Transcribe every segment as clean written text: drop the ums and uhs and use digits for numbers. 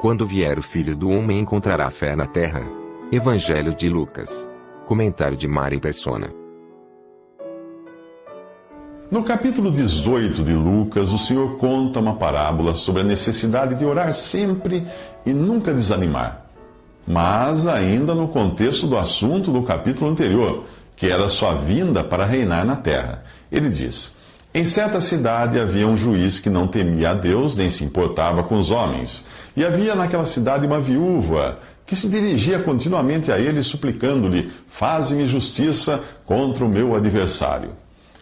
Quando vier o Filho do Homem encontrará fé na terra? Evangelho de Lucas. Comentário de Mari Persona. No capítulo 18 de Lucas, o Senhor conta uma parábola sobre a necessidade de orar sempre e nunca desanimar. Mas ainda no contexto do assunto do capítulo anterior, que era sua vinda para reinar na terra. Ele diz: em certa cidade havia um juiz que não temia a Deus, nem se importava com os homens. E havia naquela cidade uma viúva que se dirigia continuamente a ele, suplicando-lhe: faze-me justiça contra o meu adversário.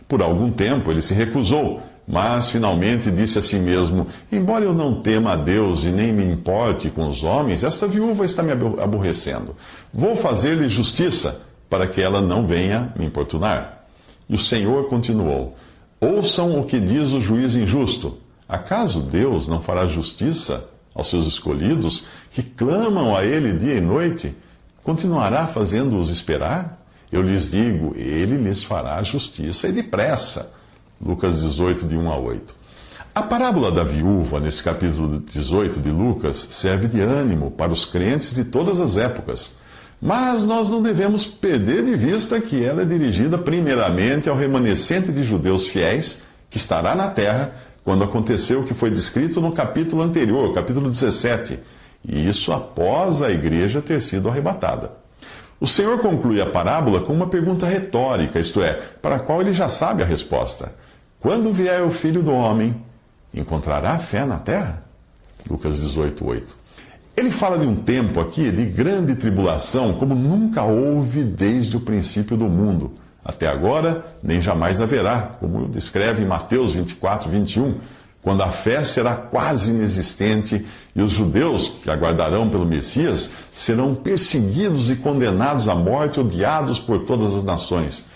Por algum tempo ele se recusou, mas finalmente disse a si mesmo: embora eu não tema a Deus e nem me importe com os homens, esta viúva está me aborrecendo. Vou fazer-lhe justiça, para que ela não venha me importunar. E o Senhor continuou: ouçam o que diz o juiz injusto. Acaso Deus não fará justiça aos seus escolhidos, que clamam a Ele dia e noite? Continuará fazendo-os esperar? Eu lhes digo, Ele lhes fará justiça e depressa. Lucas 18, de 1 a 8. A parábola da viúva, nesse capítulo 18 de Lucas, serve de ânimo para os crentes de todas as épocas. Mas nós não devemos perder de vista que ela é dirigida primeiramente ao remanescente de judeus fiéis, que estará na terra, quando aconteceu o que foi descrito no capítulo anterior, capítulo 17, e isso após a igreja ter sido arrebatada. O Senhor conclui a parábola com uma pergunta retórica, isto é, para a qual ele já sabe a resposta. Quando vier o Filho do Homem, encontrará fé na terra? Lucas 18, 8. Ele fala de um tempo aqui de grande tribulação, como nunca houve desde o princípio do mundo. Até agora, nem jamais haverá, como descreve em Mateus 24, 21, quando a fé será quase inexistente e os judeus que aguardarão pelo Messias serão perseguidos e condenados à morte, odiados por todas as nações.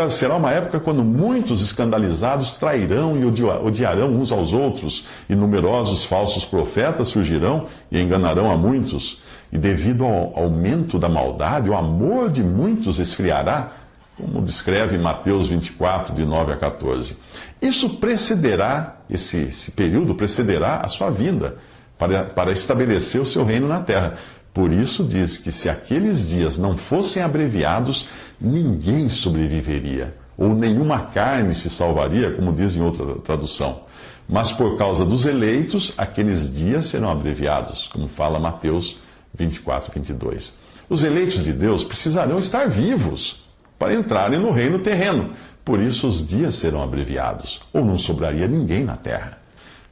Será uma época quando muitos escandalizados trairão e odiarão uns aos outros, e numerosos falsos profetas surgirão e enganarão a muitos. E devido ao aumento da maldade, o amor de muitos esfriará, como descreve Mateus 24, de 9 a 14. Isso precederá, esse período precederá a sua vinda, para estabelecer o seu reino na terra. Por isso diz que se aqueles dias não fossem abreviados, ninguém sobreviveria, ou nenhuma carne se salvaria, como diz em outra tradução. Mas por causa dos eleitos, aqueles dias serão abreviados, como fala Mateus 24, 22. Os eleitos de Deus precisarão estar vivos para entrarem no reino terreno. Por isso os dias serão abreviados, ou não sobraria ninguém na terra.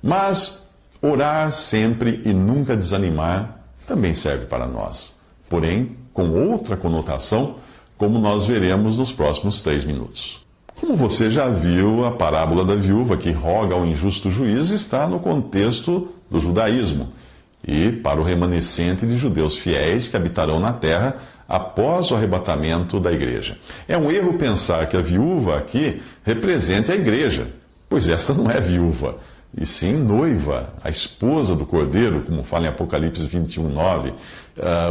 Mas orar sempre e nunca desanimar também serve para nós, porém com outra conotação, como nós veremos nos próximos 3 minutos. Como você já viu, a parábola da viúva que roga ao injusto juiz está no contexto do judaísmo e para o remanescente de judeus fiéis que habitarão na terra após o arrebatamento da igreja. É um erro pensar que a viúva aqui represente a igreja, pois esta não é viúva, e sim noiva, a esposa do Cordeiro, como fala em Apocalipse 21, 9,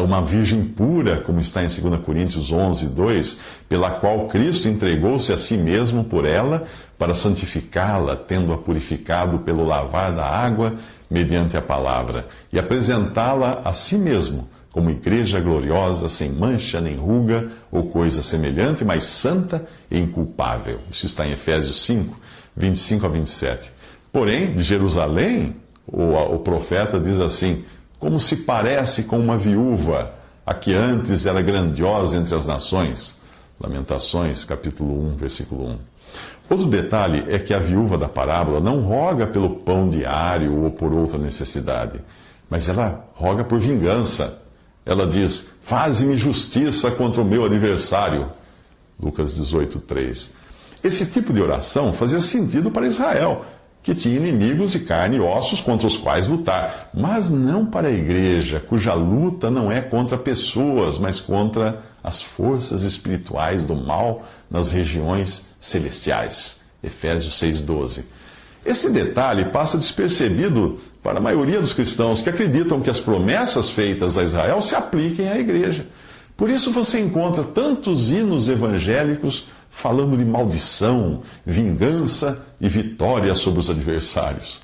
uma virgem pura, como está em 2 Coríntios 11, 2, pela qual Cristo entregou-se a si mesmo por ela, para santificá-la, tendo-a purificado pelo lavar da água, mediante a palavra, e apresentá-la a si mesmo, como igreja gloriosa, sem mancha nem ruga, ou coisa semelhante, mas santa e inculpável. Isso está em Efésios 5, 25 a 27. Porém, de Jerusalém, o profeta diz assim: como se parece com uma viúva, a que antes era grandiosa entre as nações. Lamentações, capítulo 1, versículo 1. Outro detalhe é que a viúva da parábola não roga pelo pão diário ou por outra necessidade, mas ela roga por vingança. Ela diz: faze-me justiça contra o meu adversário. Lucas 18, 3. Esse tipo de oração fazia sentido para Israel, que tinha inimigos de carne e ossos contra os quais lutar, mas não para a igreja, cuja luta não é contra pessoas, mas contra as forças espirituais do mal nas regiões celestiais. Efésios 6,12. Esse detalhe passa despercebido para a maioria dos cristãos que acreditam que as promessas feitas a Israel se apliquem à igreja. Por isso você encontra tantos hinos evangélicos falando de maldição, vingança e vitória sobre os adversários.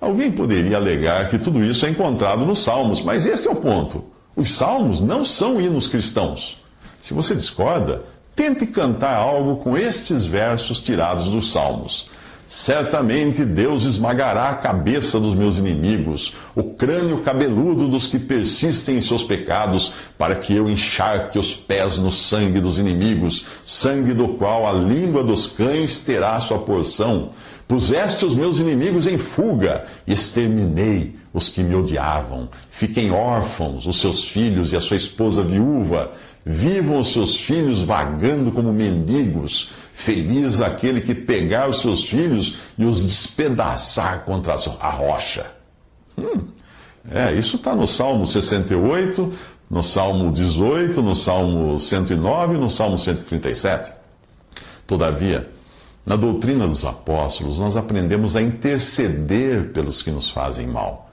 Alguém poderia alegar que tudo isso é encontrado nos Salmos, mas este é o ponto. Os Salmos não são hinos cristãos. Se você discorda, tente cantar algo com estes versos tirados dos Salmos. Certamente Deus esmagará a cabeça dos meus inimigos, o crânio cabeludo dos que persistem em seus pecados, para que eu encharque os pés no sangue dos inimigos, sangue do qual a língua dos cães terá sua porção. Puseste os meus inimigos em fuga, e exterminei os que me odiavam. Fiquem órfãos os seus filhos e a sua esposa viúva. Vivam os seus filhos vagando como mendigos. Feliz aquele que pegar os seus filhos e os despedaçar contra a rocha. Isso está no Salmo 68, no Salmo 18, no Salmo 109 e no Salmo 137. Todavia, na doutrina dos apóstolos, nós aprendemos a interceder pelos que nos fazem mal.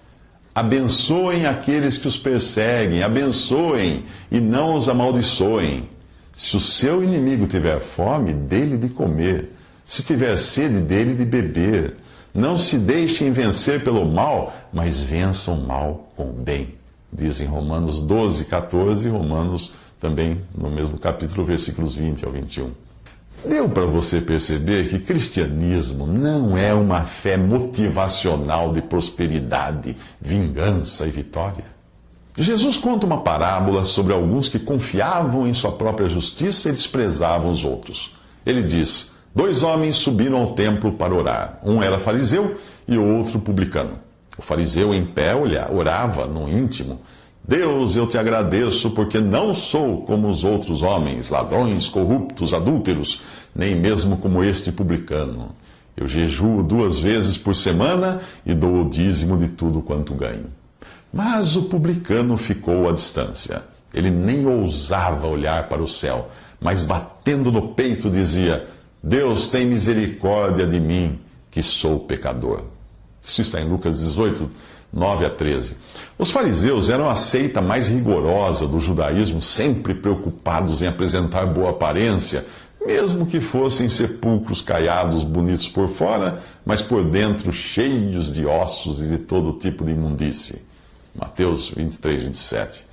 Abençoem aqueles que os perseguem, abençoem e não os amaldiçoem. Se o seu inimigo tiver fome, dê-lhe de comer. Se tiver sede, dê-lhe de beber. Não se deixem vencer pelo mal, mas vençam o mal com o bem. Diz em Romanos 12, 14, Romanos também no mesmo capítulo, versículos 20 ao 21. Deu para você perceber que cristianismo não é uma fé motivacional de prosperidade, vingança e vitória. Jesus conta uma parábola sobre alguns que confiavam em sua própria justiça e desprezavam os outros. Ele diz: 2 homens subiram ao templo para orar. Um era fariseu e o outro publicano. O fariseu, em pé, orava no íntimo: Deus, eu te agradeço, porque não sou como os outros homens, ladrões, corruptos, adúlteros, nem mesmo como este publicano. Eu jejuo 2 vezes por semana e dou o dízimo de tudo quanto ganho. Mas o publicano ficou à distância. Ele nem ousava olhar para o céu, mas batendo no peito dizia: Deus, tem misericórdia de mim, que sou pecador. Isso está em Lucas 18, 9 a 13. Os fariseus eram a seita mais rigorosa do judaísmo, sempre preocupados em apresentar boa aparência, mesmo que fossem sepulcros caiados bonitos por fora, mas por dentro cheios de ossos e de todo tipo de imundície. Mateus 23, 27.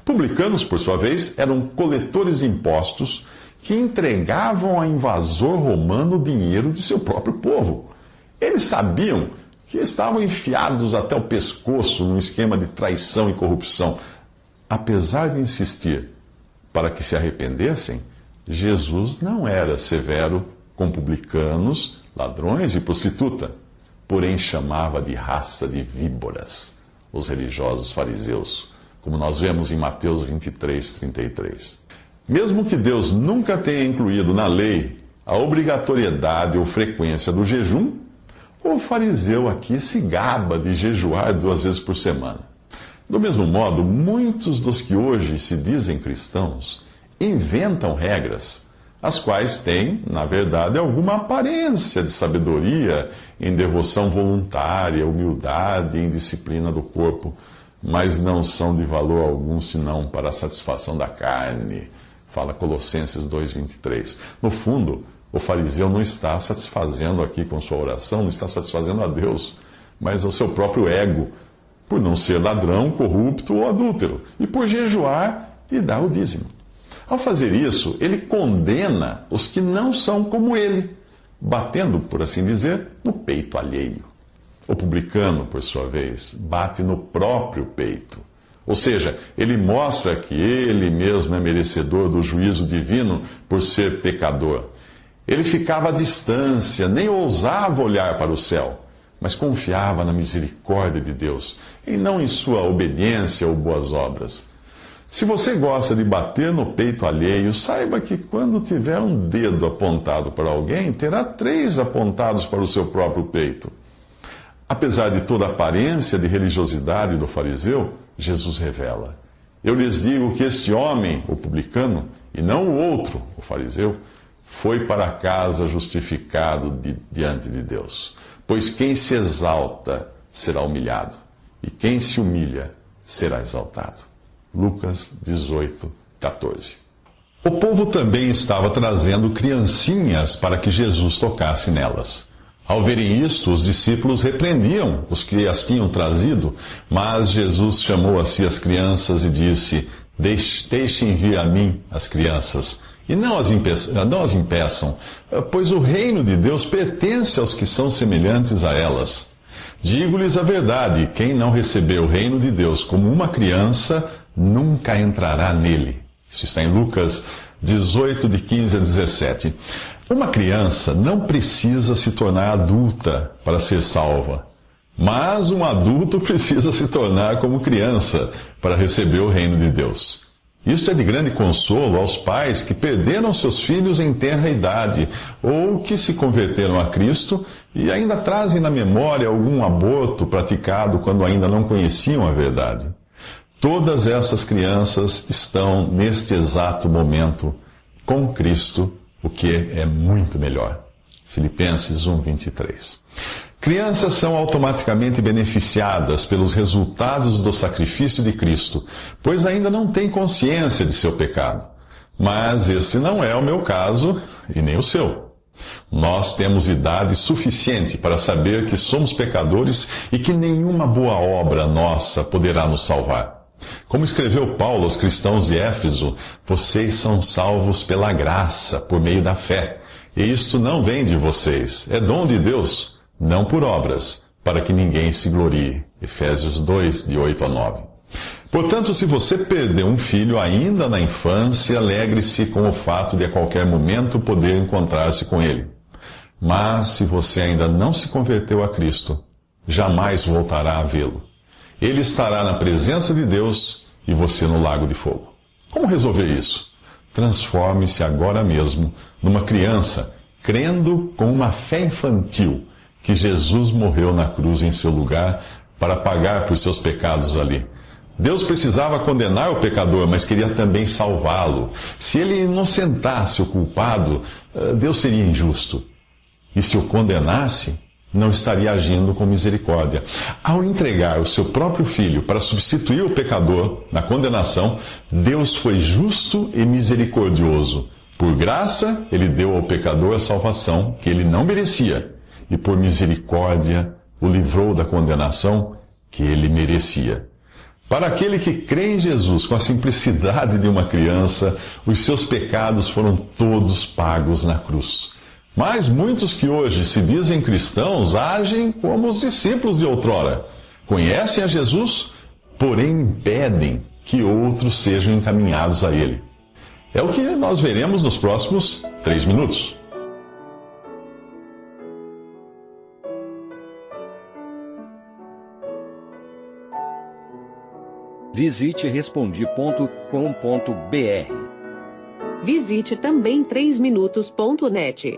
Publicanos, por sua vez, eram coletores de impostos que entregavam ao invasor romano o dinheiro de seu próprio povo. Eles sabiam que estavam enfiados até o pescoço num esquema de traição e corrupção. Apesar de insistir para que se arrependessem, Jesus não era severo com publicanos, ladrões e prostituta, porém chamava de raça de víboras os religiosos fariseus, como nós vemos em Mateus 23, 33. Mesmo que Deus nunca tenha incluído na lei a obrigatoriedade ou frequência do jejum, o fariseu aqui se gaba de jejuar 2 vezes por semana. Do mesmo modo, muitos dos que hoje se dizem cristãos inventam regras, as quais têm, na verdade, alguma aparência de sabedoria em devoção voluntária, humildade e indisciplina do corpo, mas não são de valor algum senão para a satisfação da carne. Fala Colossenses 2,23. No fundo, o fariseu não está satisfazendo aqui com sua oração, não está satisfazendo a Deus, mas ao seu próprio ego, por não ser ladrão, corrupto ou adúltero, e por jejuar e dar o dízimo. Ao fazer isso, ele condena os que não são como ele, batendo, por assim dizer, no peito alheio. O publicano, por sua vez, bate no próprio peito. Ou seja, ele mostra que ele mesmo é merecedor do juízo divino por ser pecador. Ele ficava à distância, nem ousava olhar para o céu, mas confiava na misericórdia de Deus, e não em sua obediência ou boas obras. Se você gosta de bater no peito alheio, saiba que quando tiver um dedo apontado para alguém, terá 3 apontados para o seu próprio peito. Apesar de toda a aparência de religiosidade do fariseu, Jesus revela: Eu lhes digo que este homem, o publicano, e não o outro, o fariseu, foi para casa justificado diante de Deus. Pois quem se exalta será humilhado, e quem se humilha será exaltado. Lucas 18, 14. O povo também estava trazendo criancinhas para que Jesus tocasse nelas. Ao verem isto, os discípulos repreendiam os que as tinham trazido, mas Jesus chamou a si as crianças e disse: Deixem vir a mim as crianças, e não as impeçam, pois o reino de Deus pertence aos que são semelhantes a elas. Digo-lhes a verdade, quem não receber o reino de Deus como uma criança, nunca entrará nele. Isso está em Lucas 18, de 15 a 17. Uma criança não precisa se tornar adulta para ser salva, mas um adulto precisa se tornar como criança para receber o reino de Deus. Isto é de grande consolo aos pais que perderam seus filhos em tenra idade, ou que se converteram a Cristo e ainda trazem na memória algum aborto praticado quando ainda não conheciam a verdade. Todas essas crianças estão, neste exato momento, com Cristo, o que é muito melhor. Filipenses 1:23. Crianças são automaticamente beneficiadas pelos resultados do sacrifício de Cristo, pois ainda não têm consciência de seu pecado. Mas este não é o meu caso e nem o seu. Nós temos idade suficiente para saber que somos pecadores e que nenhuma boa obra nossa poderá nos salvar. Como escreveu Paulo aos cristãos de Éfeso, vocês são salvos pela graça, por meio da fé. E isto não vem de vocês, é dom de Deus, não por obras, para que ninguém se glorie. Efésios 2, de 8 a 9. Portanto, se você perdeu um filho ainda na infância, alegre-se com o fato de a qualquer momento poder encontrar-se com ele. Mas se você ainda não se converteu a Cristo, jamais voltará a vê-lo. Ele estará na presença de Deus e você no lago de fogo. Como resolver isso? Transforme-se agora mesmo numa criança, crendo com uma fé infantil que Jesus morreu na cruz em seu lugar para pagar por seus pecados ali. Deus precisava condenar o pecador, mas queria também salvá-lo. Se ele inocentasse o culpado, Deus seria injusto. E se o condenasse, não estaria agindo com misericórdia. Ao entregar o seu próprio filho para substituir o pecador na condenação, Deus foi justo e misericordioso. Por graça, ele deu ao pecador a salvação que ele não merecia, e por misericórdia o livrou da condenação que ele merecia. Para aquele que crê em Jesus com a simplicidade de uma criança, os seus pecados foram todos pagos na cruz. Mas muitos que hoje se dizem cristãos agem como os discípulos de outrora. Conhecem a Jesus, porém impedem que outros sejam encaminhados a Ele. É o que nós veremos nos próximos 3 minutos. Visite Respondi.com.br. Visite também 3minutos.net.